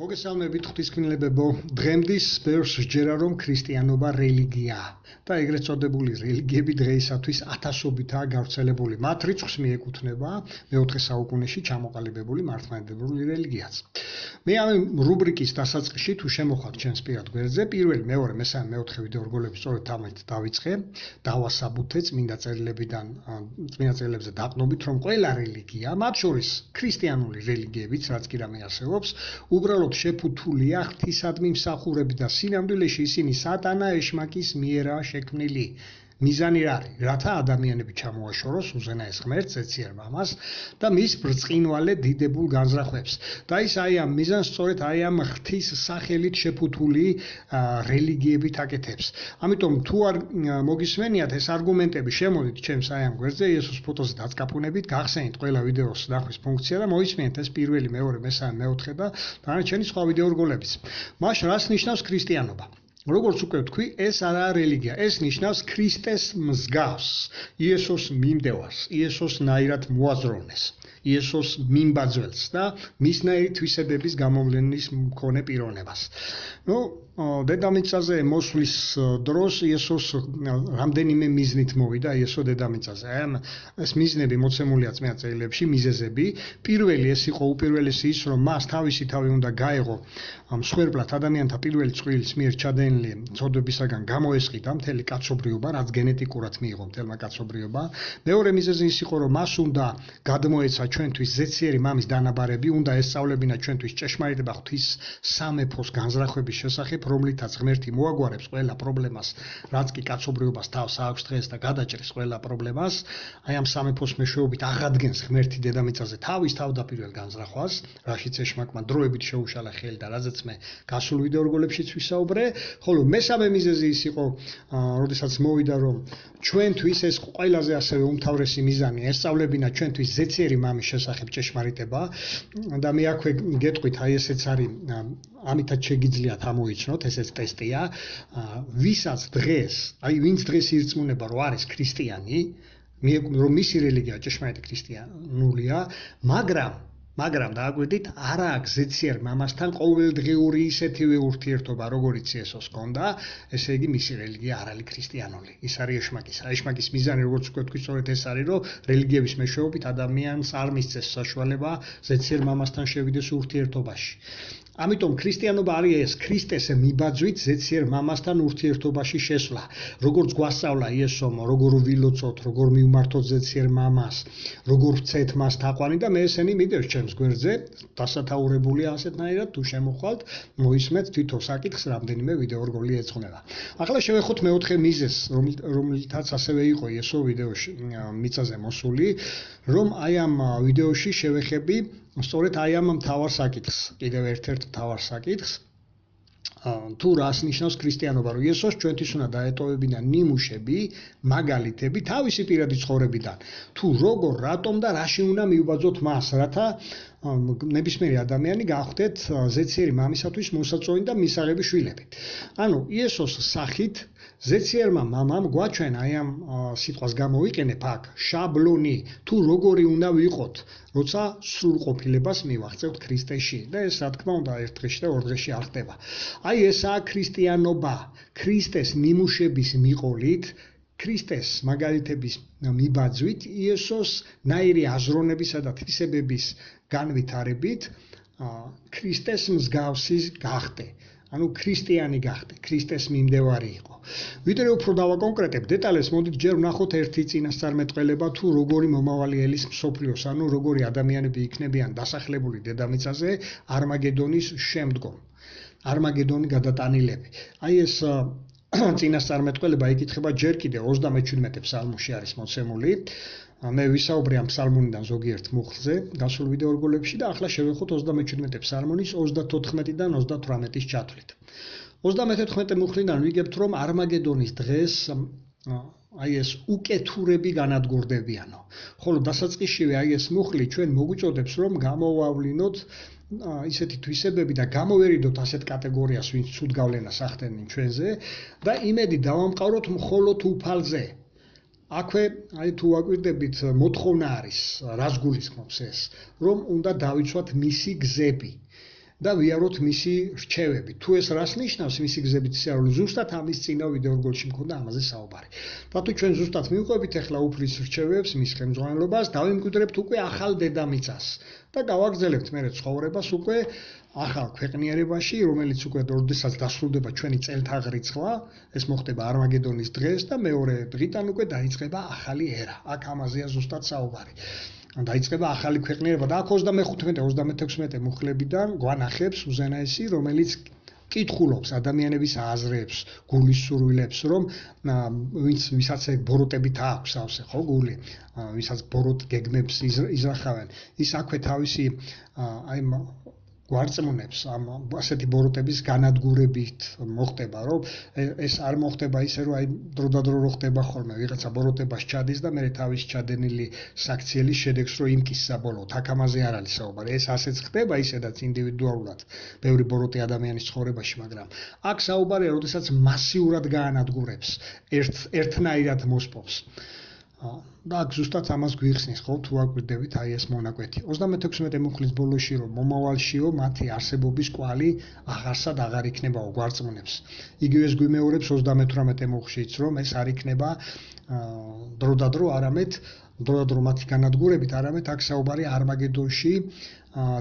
მოგესალმებით ღვთისმშობლებო, დღემდის ბევრს სჯერა რომ ქრისტიანობა რელიგიაა და ეგრეთ წოდებული რელიგიები დღეისათვის ათასობითაა გავრცელებული. მათ რიცხვს მიეკუთვნება მეოთხე საუკუნეში ჩამოყალიბებული მართლმადიდებლური რელიგიაც. მე ამ რუბრიკის დასაწყისში თუ შემოხვალთ ჩემს პირად გვერდზე, პირველი, მეორე, მესამე, მეოთხე ვიდეო რგოლები სწორედ ამით დავიწყე, დავასაბუთე წმინდა წერილებზე დაყნობით, რომ ყველა რელიგია, მათ შორის ქრისტიანული რელიგიებიც, რაც კი რამე არსებობს, უბრალოდ შეფუთულია ღვთისადმი მსახურები და სინამდვილეში ისინი სატანა ეშმაკის მიერაა შექმნილი. მიზანი რა არის? რათა ადამიანები ჩამოაშოროს უზენაეს ღმერთს, ზეციერ მამას და მის ბრწყინვალე დიდებულ განზრახვებს. და ის ამ მიზანს სწორედ ამ ღვთის სახელით შეფუთული რელიგიებით აკეთებს. ამიტომ თუ არ მოგისმენიათ ეს არგუმენტები, შემოდით ჩემს ამ გვერდზე იესოს ფოტოზე დაწკაპუნებით, გახსენით ყველა ვიდეოს ნახვის ფუნქცია და მოისმენთ ეს პირველი, მეორე, მესამე, მეოთხე და დანარჩენი სხვა ვიდეო რგოლებიც. მას რას ნიშნავს ქრისტიანობა? როგორც უკვე ვთქვი, ეს არაა რელიგია, ეს ნიშნავს ქრისტეს მსგავს, იესოს მიმდევარს, იესოს ნაირად მოაზროვნეს, იესოს მიმბაძველს და მისნაირი თვისებების გამოვლენის მქონე პიროვნებას. დედამიწაზე მოსვლის დროს იესოს რამდენიმე მიზნით მოვიდა იესო დედამიწაზე. ეს მიზნები მოცემულია წმინდა წერილებში, მიზეზები. პირველი ეს იყო უპირველესი ის, რომ მას თავისი თავი უნდა გაეღო მსხვერპლად ადამიანთა პირველი წყვილის მიერ ჩადენილი ცოდვებისაგან გამოესყიდა მთელი კაცობრიობა, რაც გენეტიკურად მიიღო მთელმა კაცობრიობა. მეორე მიზეზი ის იყო, რომ მას უნდა გადმოეცა ჩვენთვის ზეციერი მამის დანაბარები, უნდა ესწავლებინა ჩვენთვის ჭეშმარიტება ღვთის სამეფოს განზრახვების შესახებ, რომლითაც ღმერთი მოაგვარებს ყველა პრობლემას, რაც კი კაცობრიობას თავს აქვს დღეს და გადაჭრის ყველა პრობლემას. ამ სამეფოს მეშვეობით აღადგენს ღმერთი დედამიწაზე თავის თავდაპირველ განზრახვას, რაშიც ეშმაკმა დროებით შეუშალა ხელი და რაზეც მე გასულ ვიდეო რგოლებშიც ვისაუბრე. ხოლო მესამე მიზეზი ის იყო, როდესაც მოვიდა, რომ ჩვენთვის ეს ყველაზე ასევე უმთავრესი მიზანი ესწავლებინა ჩვენთვის ზეციერი მამის შესახებ ჭეშმარიტება და მე აქვე გეტყვით, ესეც არის ამითაც შეგიძლიათ ამოიცნოთ, ესეც ტესტია, ვისაც დღეს, ვინც დღეს ირწმუნება, რომ არის ქრისტიანი, რომ მისი რელიგია ჭეშმარიტი ქრისტიანულია, მაგრამ დააკვირდით, არ აქვს ზეციერ მამასთან ყოველდღიური ისეთივე ურთიერთობა, როგორიც იესოს ჰქონდა, ესე იგი მისი რელიგია არ არის ქრისტიანული. ის არის ეშმაკის. ეშმაკის მიზანი, როგორც უკვე ვთქვი, სწორედ ეს არის, რომ რელიგიების მეშვეობით ადამიანს არ მისცეს საშუალება ზეციერ მამასთან შევიდეს ურთიერთობაში. ამიტომ ქრისტიანობა არის ეს ქრისტეს მიბაძვით ზეციერ მამასთან ურთიერთობაში შესვლა. როგორც გვასწავლა იესომ, როგორ ვილოცოთ, როგორ მივმართოთ ზეციერ მამას, როგორ ვცეთ მას თაყვანი და მე ესენი მიდევს ჩემს გვერდზე, დასათაურებულია ასეთნაირად, თუ შემოხვალთ, მოისმენთ თვითონ საკითხს, რამდენიმე ვიდეო რგოლი ეძღვნება. ახლა შევეხოთ მეოთხე მიზეზს, რომელთაც ასევე იყო იესო ვიდეოში მიწაზე მოსული, რომ ამ ვიდეოში შევეხები სწორედ ამ მთავარ საკითხს, კიდევ ერთ-ერთ მთავარ საკითხს, თუ რას ნიშნავს ქრისტიანობა, რომ იესოს ჩვენთვის უნდა დაეტოვებინა ნიმუშები, მაგალითები თავისი პირადი ცხოვრებიდან, თუ როგორ, რატომ და რაში უნდა მივბაძოთ მას, რათა ნებისმიერი ადამიანი გახვდეთ ზეციერი მამისათვის მოსაწონი და მისაღები შვილები. ანუ იესოს სახით ზეციერმა მამამ გვაჩვენა ამ სიტყვას გამოვიყენებ აქ შაბლონი, თუ როგორი უნდა ვიყოთ, როცა სრულყოფილებას მივაღწევთ ქრისტეში და ეს რა თქმა უნდა ერთ დღეში და ორ დღეში არ ხდება. ესაა ქრისტიანობა, ქრისტეს ნიმუშების მიყოლით, ქრისტეს მაგალითების მიბაძვით, იესოს ნაირი აზროვნებისა და თვისებების განვითარებით, ქრისტეს მსგავსი გახდე. ანუ ქრისტიანი გახდე, ქრისტეს მიმდევარი იყო. ვიდრე უფრო დავაკონკრეტებ დეტალებს, მოდით ჯერ ვნახოთ ერთი წინასწარმეტყველება, თუ როგორი მომავალი ელის მსოფლიოს, ანუ როგორი ადამიანები იქნებიან დასახლებული დედამიწაზე არმაგედონის შემდგომ. არმაგედონი გადატანილები. ეს წინასწარმეტყველება იკითხება ჯერ კიდევ 37 ფსალმში არის მოცემული. მე ვისაუბრე ამ ფსალმუნიდან ზოგიერთ მუხლზე გასულ ვიდეო რგოლებში და ახლა შევეხოთ 37 ფსალმუნის 34-დან 38-ის ჩათვლით. 34 მუხლიდან ვიგებთ, რომ არმაგედონის დღეს ეს უკეთურები განადგურდებიანო. ხოლო დასაწყისშივე ეს მუხლი ჩვენ მოგვიწოდებს, რომ გამოვავლინოთ ისეთი თვისებები და გამოვერიდოთ ასეთ კატეგორიას, ვინც ცუდ გავლენას ახდენენ ჩვენზე და იმედი დავამყაროთ მხოლოდ უფალზე. აქვე თუ აკვირდებით მოთხოვნა არის, რას გულისხმობს ეს, რომ უნდა დავიცვათ მისი გზები. და ვიაროთ მისი რჩევები. თუ ეს რას ნიშნავს მისი გზებით სიარული, ზუსტად ამის წინა ვიდეო რგოლში მქონდა ამაზე საუბარი. რატო ჩვენ ზუსტად მივყვებით ახლა უფლის რჩევებს, მის ხელმძღვანელობას, დავიმკვიდრებთ უკვე ახალ დედამიწას და გავაგრძელებთ მერე ცხოვრებას უკვე ახალ ქვეყნიერებაში, რომელიც უკვე როდესაც დასრულდება ჩვენი წელთაღრიცხვა, ეს მოხდება არმაგედონის დღეს და მეორე დღიდან უკვე დაიწყება ახალი ერა. აქ ამაზეა ზუსტად საუბარი. დაიწყება ახალი ქვეყნიერება და აქ 25-36 მუხლებიდან გვანახებს უზენაესი, რომელიც კითხულობს ადამიანების აზრებს, გულის სურვილებს, რომ ვისაც ბოროტებით აქვს სავსე, ხო, გული, ვისაც ბოროტ გეგმებს იზრახავენ, ის აქვე თავისი აი გვარწმუნებს ამ ასეთი ბოროტების განადგურებით მოხდება, რომ ეს არ მოხდება ისე, რომ აი დროდადრო რო ხდება ხოლმე ვიღაცა ბოროტებას ჩადის და მე თავის ჩადენილი საქციელის შედეგს რო იმკის საბოლოოდ. აქ ამაზე არ არის საუბარი. ეს ასეც ხდება ისედაც ინდივიდუალურად ბევრი ბოროტი ადამიანის ცხოვრებაში, მაგრამ აქ საუბარია, როდესაც მასიურად გაანადგურებს, ერთნაირად მოსპობს. და აქ ზუსტად ამას გვიხსნის, ხო, თუ აკვირდებით აი ეს მონაკვეთი. 36 მუხლის ბოლოში რომ მომავალშიო მათი არსებობის კვალი აღარსად აღარ იქნებაო, გვარწმუნებს. იგივეს გვიმეორებს 38 მუხშიც, რომ ეს არ იქნება დროდადრო, არამედ დროდადრო მათი განადგურებით, არამედ აქ საუბარი არმაგედონში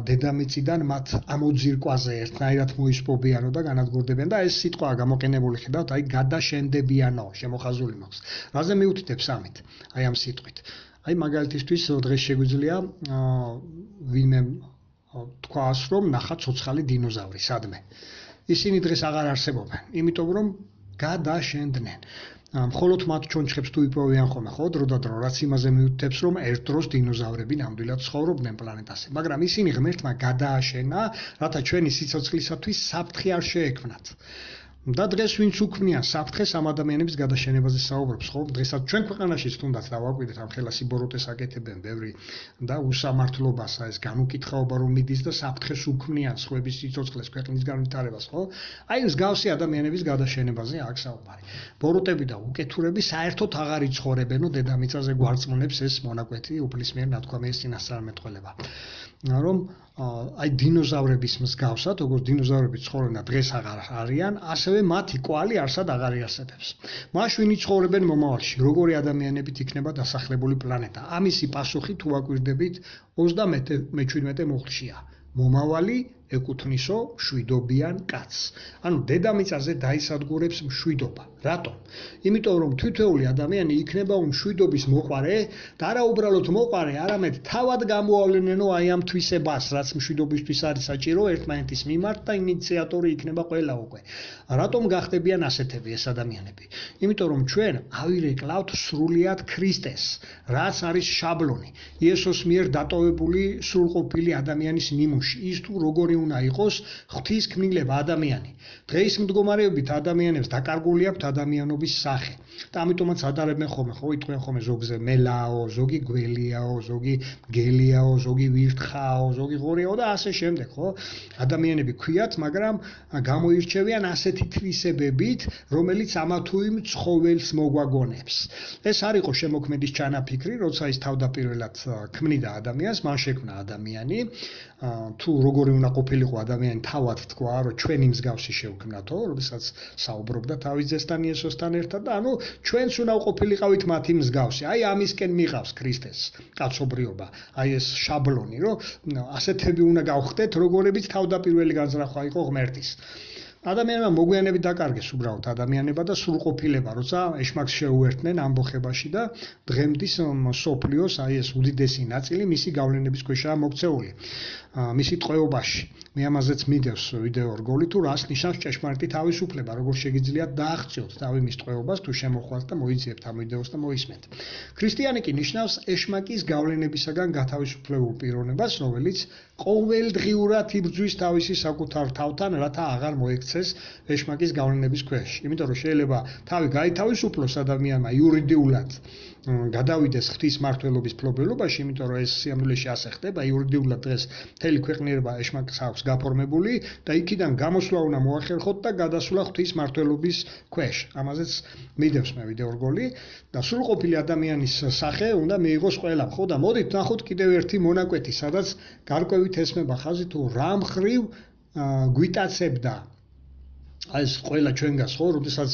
დედამიწიდან მათ ამოძირკვაზე ერთნაირად მოისპობიანო და განადგურდებიან და ეს სიტყვაა გამოყენებული, ხედავთ, აი გადაშენდებიანო, შემოხაზული მაქვს. რაზე მიუთითებს ამით? აი ამ სიტყვით. აი მაგალითისთვის დღეს შეგვიძლია ვინმე თქვას, რომ ნახა ცოცხალი დინოზავრი, სადმე. ისინი დღეს აღარ არსებობენ, იმიტომ რომ გადაშენდნენ. მხოლოდ მათ ჩონჩხებს თუ იპოვიან ხოლმე, ხო, დროდადრო, რაც იმაზე მიუთითებს, რომ ერთ დროს დინოზავრები ნამდვილად ცხოვრობდნენ პლანეტაზე, მაგრამ ისინი ღმერთმა გადააშენა, რათა ჩვენი სიცოცხლისათვის საფრთხე არ შეექმნათ. და დღეს ვინც უქმნიან საფრთხეს ამ ადამიანების გადაშენებაზე საუბრობს, ხო? დღესაც ჩვენ ქვეყანაშიც თუნდაც დავაკვირდეთ ამ ხელასი ბოროტეს აკეთებენ ბევრი და უსამართლობას, ეს განუკითხაობა რომ მიდის და საფრთხეს უქმნიან სხვების სიცოცხლეს, ქვეყნის განვითარებას, ხო? აი მსგავსი ადამიანების გადაშენებაზე აქ საუბარი. ბოროტები და უკეთურები საერთოდ აღარ იცხოვრებენო დედამიწაზე, გვარწმუნებს ეს მონაკვეთი უფლის მიერ ნათქვამი ეს წინასწარმეტყველება. რომ აი დინოზავრების მსგავსად, როგორც დინოზავრები ცხოვრობენ დღეს აღარ არიან, ასევე მათი კვალი არსად აღარ იარსებებს. მაშ ვინ იცხოვრებენ მომავალში, როგორი ადამიანებით იქნება დასახლებული პლანეტა? ამისი პასუხი თუ აკვირდებით 37 მუხლშია. მომავალი ეკუთვნისო მშვიდობიან კაცს. ანუ დედამიწაზე დაისადგურებს მშვიდობა. რატომ? იმიტომ რომ თითოეული ადამიანი იქნება მშვიდობის მოყარე და არა უბრალოდ მოყარე, არამედ თავად გამოავლენენო აი ამ თვისებას, რაც მშვიდობისთვის არის საჭირო ერთმანეთის მიმართ და ინიციატორი იქნება ყველა უკვე. რატომ გახდებიან ასეთები ეს ადამიანები? იმიტომ რომ ჩვენ ავირეკლავთ სრულიად ქრისტეს, რაც არის შაბლონი, იესოს მიერ დატოვებული სრულყოფილი ადამიანის ნიმუში, ის თუ როგორი უნდა იყოს ღვთისქმნილება ადამიანი. დღეის მდგომარეობით ადამიანებს დაკარგული აქვთ ადამიანობის სახე. და ამიტომაც ადარებენ ხოლმე, ხო, იტყვიან ხოლმე ზოგზე მელაო, ზოგი გველიაო, ზოგი გელიაო, ზოგი ვირთხაო, ზოგი ღორიაო და ასე შემდეგ, ხო? ადამიანები ქვიათ, მაგრამ გამოირჩევიან ასეთი თვისებებით, რომელიც ამა თუ იმ ცხოველს მოგვაგონებს. ეს არ იყო შემოქმედის ჩანაფიქრი, როცა ის თავდაპირველად ქმნიდა ადამიანს, მან შექმნა ადამიანი. თუ როგორი უნდა ყოფილიყო ადამიანი თავად თქვა, რომ ჩვენი მსგავსი შევქმნათო, როდესაც საუბრობდა თავის ძესთან იესოსთან ერთად და ანუ ჩვენც უნდა ყოფილიყავით მათი მსგავსი. აი ამისკენ მიყავს ქრისტეს კაცობრიობა. აი ეს შაბლონი, რომ ასეთები უნდა გავხდეთ, როგორებიც თავდაპირველი განზრახვა იყო ღმერთის. ადამიანებმა მოგვიანებით დაკარგეს უბრალოდ ადამიანება და სრულყოფილება, როცა ეშმაკს შეუერთდნენ ამბოხებაში და დღემდის მსოფლიოს აი ეს უდიდესი ნაწილი მისი გავლენების ქვეშაა მოქცეული. მისი ტყვეობაში. მე ამაზეც მიდევს ვიდეო რგოლი თუ რას ნიშნავს ჭეშმარიტი თავისუფლება, როგორ შეგიძლიათ დააღწიოთ თავი მის ტყვეობას თუ შემოხვალთ და მოიძიებთ ამ ვიდეოს და მოისმენთ. ქრისტიანი კი ნიშნავს ეშმაკის გავლენებისაგან გათავისუფლებულ პიროვნებას, რომელიც ყოველდღიურად იბრძვის თავისი საკუთარ თავთან, რათა აღარ მოექცეს ეშმაკის გავლენების ქვეშ. იმიტომ რომ შეიძლება თავი გაითავისუფლოს ადამიანმა იურიდიულად გადავიდეს ღვთის მართლობის ფლობელობაში, იმიტომ რომ ეს სიამოვნეში ასე ხდება, იურიდიულად დღეს მთელი ქვეყნიერება ეშმაკს აქვს გაფორმებული და იქიდან გამოსვლა უნდა მოახერხოთ და გადასვლა ღვთის მართლობის ქვეშ. ამაზეც მიდევს მე ვიდეო რგოლი და სრულყოფილი ადამიანის სახე უნდა მიიღოს ყველამ. ხო და მოდით ნახოთ კიდევ ერთი მონაკვეთი, სადაც გარკვევით ესმება ხაზი თუ რა მხრივ გვიტაცებდა ეს ყველა ჩვენგანს ხო, როდესაც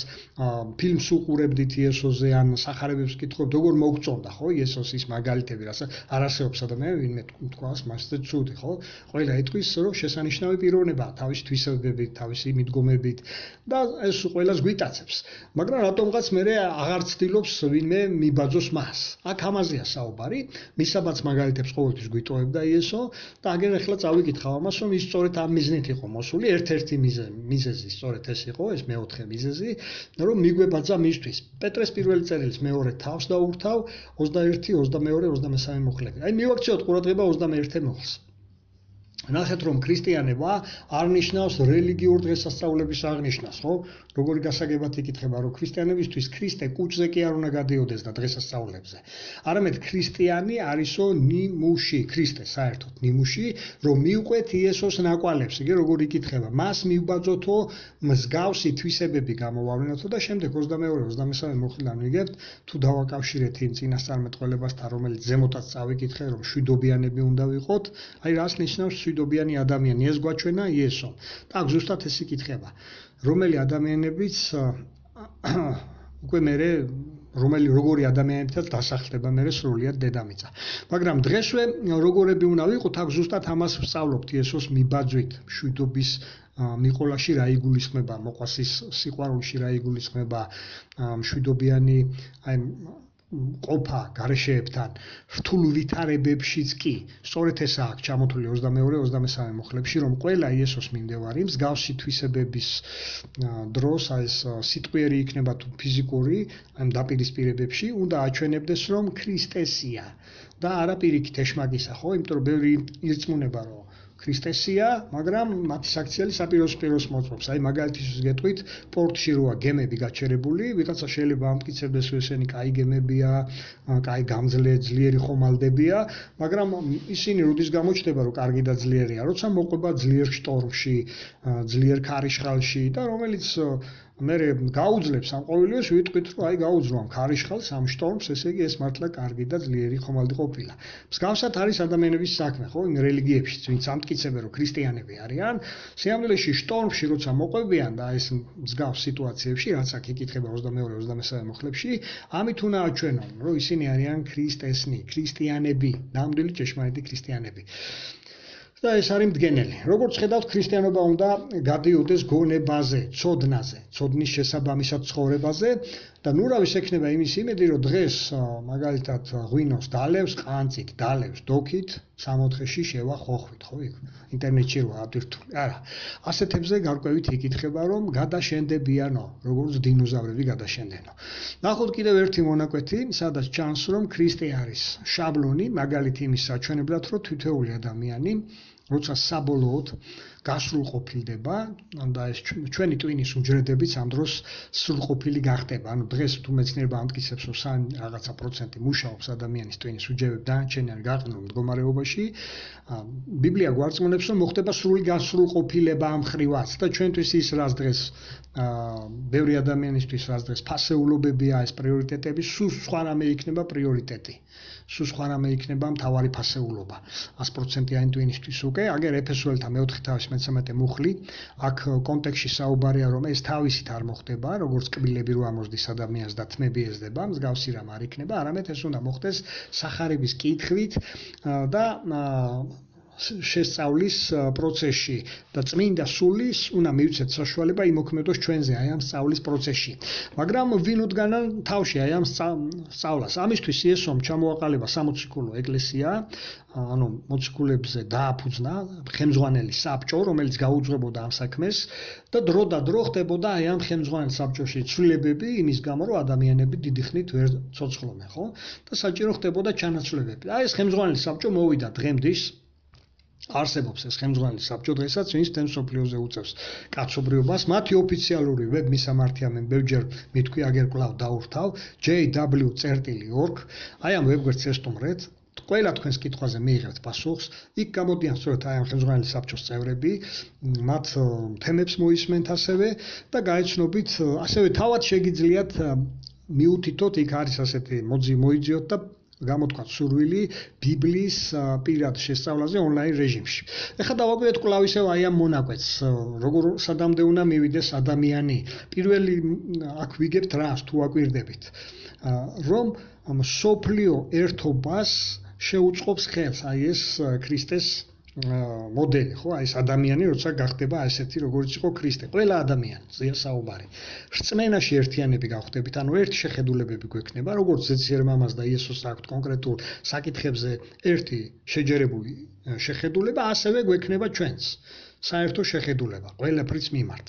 ფილმს უყურებდით იესოზე ან სახარებებს კითხავთ, როგორ მოგწონდა ხო იესოს ის მაგალითები, რასაც არ არსებობს ადამიანი, ვინმე თქვას მასზე ცუდი ხო? ყველა იტყვის, რომ შესანიშნავი პიროვნებაა თავისი თვისებებით, თავისი მიდგომებით და ეს ყველას გვიტაცებს. მაგრამ რატომღაც მე აღარ ცდილობს ვინმე მიბაძოს მას. აქ ამაზეა საუბარი, მისაბაც მაგალითებს ყოველთვის გვიტოვებდა იესო და აგერ ახლა წავიკითხავ ამას, რომ ის სწორედ ამ მიზნით იყო მოსული, ერთ-ერთი მიზეზი სწორედ ეს იყო, ეს მეოთხე მიზეზი, რომ მიგვებაძა მისთვის. პეტრეს პირველი წერილის მეორე თავს დაურთავ 21, 22, 23 მუხლები. აი მივაქციოთ ყურადღება 21 მუხლს. ნახეთ რომ ქრისტიანობა არ ნიშნავს რელიგიურ დღესასწაულების აღნიშვნას, ხო? როგორი გასაგებად იკითხება, რომ ქრისტიანებისთვის ქრისტე კუჭზე კი არ უნდა გადიოდეს და დღესასწაულებზე. არამედ ქრისტიანი არისო ნიმუში, ქრისტე საერთოდ ნიმუში, რომ მიუყვეთ იესოს ნაკვალებს, იგი როგორი იკითხება, მას მივბაძოთო მსგავსი თვისებები გამოვავლინოთო და შემდეგ 22-23 მუხლიდან ვიგებთ, თუ დავაკავშირეთ იმ წინასწარმეტყველებასთან, რომელიც ზემოთაც წავიკითხე, რომ შვიდობიანები უნდა ვიყოთ, აი რას ნიშნავს შვიდობიანი ადამიანი, ეს გვაჩვენა იესო. და აქ ზუსტად ეს იკითხება. რომელი ადამიანებიც უკვე მერე როგორი ადამიანებითაც დასახლდება მერე სრულიად დედამიწა. მაგრამ დღესვე როგორები უნდა ვიყოთ, აქ ზუსტად ამას ვსწავლობთ იესოს მიბაძვით, მშვიდობის მიყოლაში რა იგულისხმება, მოყვასის სიყვარულში რა იგულისხმება, მშვიდობიანი აი ყოფა გარეშეებთან, რთულ ვითარებებშიც კი. სწორედ ესაა აქ ჩამოთვლილი 22-23 მუხლებში, რომ ყველა იესოს მიმდევარი მსგავსი თვისებების დროს, აი ეს სიტყვიერი იქნება თუ ფიზიკური, ამ დაპირისპირებებში, უნდა აჩვენებდეს, რომ ქრისტესია და არა პირიქით ეშმაკისა, ხო? იმიტომ რომ ბევრი ირწმუნება, რომ ქრისტესია, მაგრამ მათი საქციელი საპირისპიროს მოწმობს. აი მაგალითისთვის გეტყვით, პორტში როა გემები გაჩერებული, ვიღაცა შეიძლება ამტკიცებდეს, რომ ესენი კაი გემებია, კაი გამძლე, ძლიერი ხომალდებია, მაგრამ ისინი როდის გამოჩნდება, რომ კარგი და ძლიერია, როცა მოყვება ძლიერ შტორმში, ძლიერ ქარიშხალში და რომელიც მე გაუძლებს ამ ყოველივეს, ვიტყვით, რომ აი გაუძლო ამ ქარიშხალს, ამ შტორმს, ესე იგი ეს მართლა კარგი და ძლიერი ხომალდი ყოფილა. მსგავსად არის ადამიანების საქმე, ხო, იმ რელიგიებშიც, ვინც ამტკიცებენ, რომ ქრისტიანები არიან, სიამოვნებაში შტორმში როცა მოყვებიან და ეს მსგავს სიტუაციებში, რაც აქ იკითხება 22-23 მუხლებში, ამით უნდა აჩვენონ, რომ ისინი არიან ქრისტესნი, ქრისტიანები, ნამდვილი ჭეშმარიტი ქრისტიანები. და ეს არის მდგენელი. როგორც ხედავთ, ქრისტიანობა უნდა გადიოდეს გონებაზე, ცოდნაზე, ცოდნის შესაბამისად ცხოვრებაზე და ნურავის ექნება იმის იმედი, რომ დღეს მაგალითად ღვინოს დალევს, ყანწით დალევს, დოქით, 64-ში შევა ხოხვით, ხო იქ? ინტერნეტში როა აბირთული. არა. ასეთებზე გარკვევით იკითხება, რომ გადაშენდებიანო, როგორც დინოზავრები გადაშენდენო. ნახოთ კიდევ ერთი მონაკვეთი, სადაც ჩანს, რომ ქრისტე არის შაბლონი, მაგალითი იმის საჩვენებლად, რომ თითოეული ადამიანი როცა საბოლოოდ გასრულყოფილდება და ეს ჩვენი ტვინის უჯრედებიც ამ დროს სრულყოფილი გახდება. ანუ დღეს თუ მეცნიერება ამტკიცებს, რომ სამ რაღაცა პროცენტი მუშაობს ადამიანის ტვინის უჯრედები დანარჩენი არის გაყინულ მდგომარეობაში, ბიბლია გვარწმუნებს, რომ მოხდება სრული გასრულყოფილება ამ ხრივაც და ჩვენთვის ის რას დღეს ბევრი ადამიანისთვის რას დღეს ფასეულობებია, ეს პრიორიტეტები, სულ სხვა რამე იქნება პრიორიტეტი. სულ სხვა რამე იქნება მთავარი ფასეულობა. 100% ან ტვინისთვის უკვე, აგერ ეფესოელთა მეოთხე თავის 13 მუხლი, აქ კონტექსტში საუბარია, რომ ეს თავისით არ მოხდება, როგორც კბილები რო ამოსდის ადამიანს და თმები ეზდება, მსგავსი რამ არ იქნება, არამედ ეს უნდა მოხდეს სახარების კითხვით და შესწავლის პროცესში და წმინდა სულის უნდა მივცეთ საშუალება იმოქმედოს ჩვენზე აი ამ სწავლის პროცესში. მაგრამ ვინ უდგანა თავში აი ამ სწავლას? ამისთვის იესომ ჩამოაყალიბა 60-კულო ეკლესია, ანუ მოციქულებზე დააფუძნა ხელმძღვანელი საბჭო, რომელიც გაუძღვებოდა ამ საქმეს და დრო და დრო ხდებოდა აი ამ ხელმძღვანელ საბჭოში ცვლილებები იმის გამო, რომ ადამიანები დიდი ხნით ვერ ცოცხლობენ, ხო? და საჭირო ხდებოდა ჩანაცვლებები. აი ეს ხელმძღვანელი საბჭო მოვიდა დღემდის არსებობს ეს ხელმძღვანელი საბჭო დღესაც, ვინც თემ სოფლიოზე უწევს კაცობრიობას. მათი ოფიციალური ვებ მისამართია მე ბევრჯერ მithქვი, აგერ კვლავ დაურთავ jw.org. აი ამ ვებგვერდს ესტუმრეთ. ყველა თქვენს კითხვაზე მიიღებთ პასუხს. იქ გამოდიან სწორედ აი ამ ხელმძღვანელი საბჭოს წევრები, მათ თემებს მოისმენთ ასევე და გაეცნობით, ასევე თავად შეგიძლიათ მიუთითოთ, იქ არის ასეთი მოიძიოთ და გამოთქვათ სურვილი ბიბლიის პირად შესწავლაზე ონლაინ რეჟიმში. ეხლა დავაკვირდეთ კვლავ ისევ აი ამ მონაკვეთს, როგორ სადამდე უნდა მივიდეს ადამიანი. პირველი აქ ვიგებთ რას თუ აკვირდებით, რომ სოფლიო ერთობას შეუწყობს ხელს აი ეს ქრისტეს მოდელი, ხო, აი ეს ადამიანი, როცა გახდება ასეთი, როგორც იყო ქრისტე, ყველა ადამიანზეა საუბარი. რწმენაში ერთიანები გავხდებით, ანუ ერთი შეხედულებები გვექნება, როგორც ზეციერმამას და იესოს აქვთ კონკრეტულ საკითხებზე ერთი შეჯერებული შეხედულება, ასევე გვექნება ჩვენს საერთო შეხედულება, ყველაფრის მიმართ.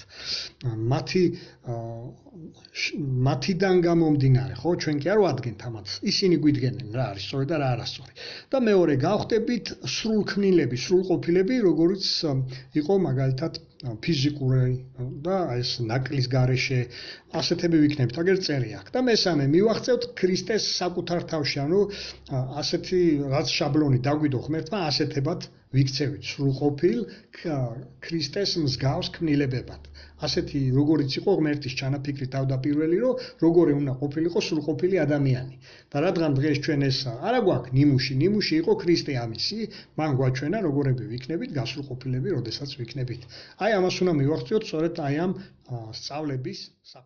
მათიდან გამომდინარე, ხო, ჩვენ კი არ ვადგენთ ამას. ისინი გვიდგენენ რა არის სწორი და რა არასწორი. და მეორე გავხდებით სრულქმნილები, სრულყოფილები, როგორც იყო მაგალითად ფიზიკური და ეს ნაკლის გარეშე, ასეთები ვიქნებით, აგერ წერი აქვს. და მესამე მივახცევთ ქრისტეს საკუთარ თავში, ანუ ასეთი რაც შაბლონი დაგვიდო ღმერთმა, ასეთებად ვიქცევით სრულყოფილ ქრისტეს მსგავს ქმნილებებად. ასეთი როგორიც იყო ღმერთის ჩანაფიქრით თავდაპირველი, რომ როგორი უნდა ყოფილიყო სრულყოფილი ადამიანი. და რადგან დღეს ჩვენ ეს არა გვაქვს ნიმუში იყო ქრისტე ამისი, მან გვაჩვენა როგორები ვიქნებით გასრულყოფილები, როდესაც ვიქნებით. აი ამას უნდა მივახციოთ სწორედ აი ამ სწავლების